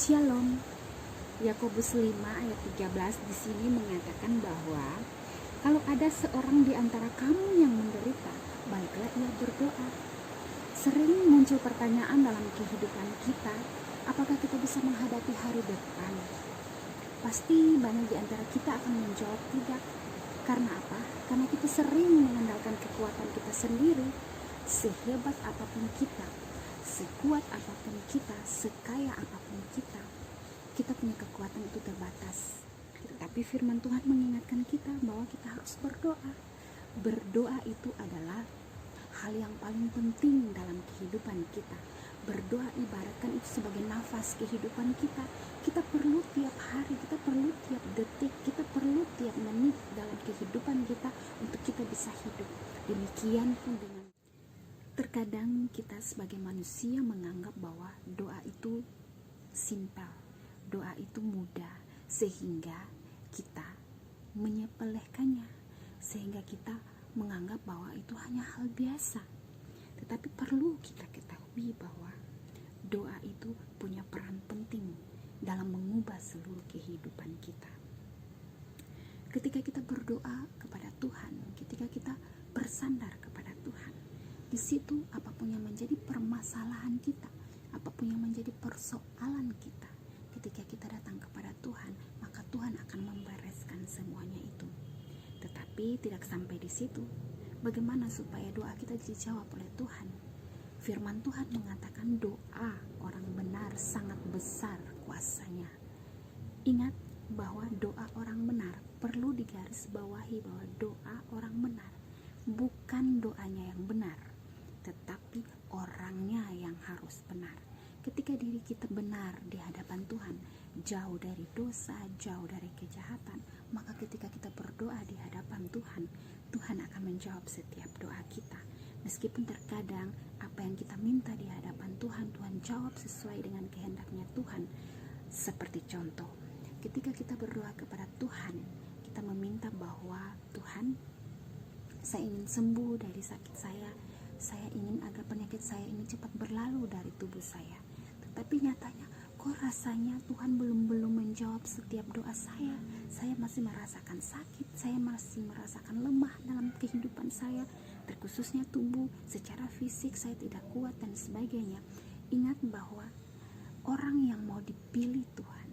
Shalom. Yakobus 5 ayat 13 di sini mengatakan bahwa kalau ada seorang di antara kamu yang menderita, baiklah ia berdoa. Sering muncul pertanyaan dalam kehidupan kita, apakah kita bisa menghadapi hari depan? Pasti banyak di antara kita akan menjawab tidak. Karena apa? Karena kita sering mengandalkan kekuatan kita sendiri. Sehebat apapun kita, sekuat apapun kita, sekaya apapun kita, kita punya kekuatan itu terbatas. Tapi firman Tuhan mengingatkan kita bahwa kita harus berdoa. Berdoa itu adalah hal yang paling penting dalam kehidupan kita. Berdoa ibaratkan itu sebagai nafas kehidupan kita. Kita perlu tiap hari, kita perlu tiap detik, kita perlu tiap menit dalam kehidupan kita untuk kita bisa hidup. Demikian pun dengan terkadang kita sebagai manusia menganggap bahwa doa itu simpel, doa itu mudah, sehingga kita menyepelekannya, sehingga kita menganggap bahwa itu hanya hal biasa. Tetapi perlu kita ketahui bahwa doa itu punya peran penting dalam mengubah seluruh kehidupan kita. Ketika kita berdoa kepada Tuhan, ketika kita bersandar kepada Tuhan, di situ apapun yang menjadi permasalahan kita, apapun yang menjadi persoalan kita, ketika kita datang kepada Tuhan, maka Tuhan akan membereskan semuanya itu. Tetapi tidak sampai di situ. Bagaimana supaya doa kita dijawab oleh Tuhan? Firman Tuhan mengatakan doa orang benar sangat besar kuasanya. Ingat bahwa doa orang benar perlu digarisbawahi bahwa doa orang benar bukan doanya yang benar, tetapi orangnya yang harus benar. Ketika diri kita benar di hadapan Tuhan, jauh dari dosa, jauh dari kejahatan, maka ketika kita berdoa di hadapan Tuhan, Tuhan akan menjawab setiap doa kita. Meskipun terkadang apa yang kita minta di hadapan Tuhan, Tuhan jawab sesuai dengan kehendaknya Tuhan. Seperti contoh, ketika kita berdoa kepada Tuhan, kita meminta bahwa Tuhan, saya ingin sembuh dari sakit saya ingin agar penyakit saya ini cepat berlalu dari tubuh saya. Tetapi nyatanya, kok rasanya Tuhan belum menjawab setiap doa saya. Saya masih merasakan sakit, saya masih merasakan lemah dalam kehidupan saya, terkhususnya tubuh, secara fisik saya tidak kuat dan sebagainya. Ingat bahwa orang yang mau dipilih Tuhan,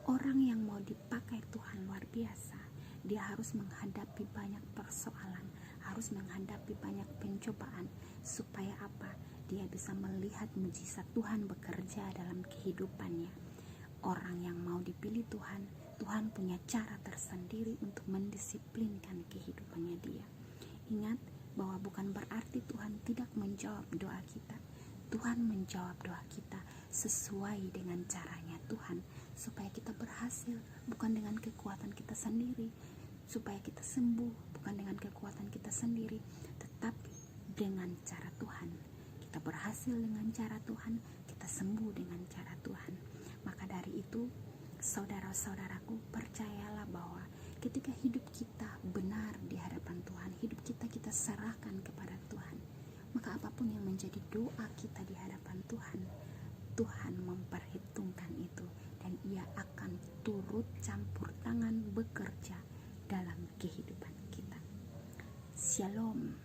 orang yang mau dipakai Tuhan luar biasa. Dia harus menghadapi banyak persoalan, harus menghadapi banyak pencobaan, supaya apa? Dia bisa melihat mujizat Tuhan bekerja dalam kehidupannya. Orang yang mau dipilih Tuhan, Tuhan punya cara tersendiri untuk mendisiplinkan kehidupannya dia. Ingat bahwa bukan berarti Tuhan tidak menjawab doa kita. Tuhan menjawab doa kita sesuai dengan caranya Tuhan, supaya kita berhasil, bukan dengan kekuatan kita sendiri, supaya kita sembuh bukan dengan kekuatan kita sendiri, tetapi dengan cara Tuhan. Kita berhasil dengan cara Tuhan, kita sembuh dengan cara Tuhan. Maka dari itu, saudara-saudaraku, percayalah bahwa ketika hidup kita benar di hadapan Tuhan, hidup kita serahkan kepada Tuhan, maka apapun yang menjadi doa kita di hadapan Tuhan, Tuhan memperhitungkan itu, dan Ia akan turut campur tangan bekerja dalam kehidupan kita. Shalom.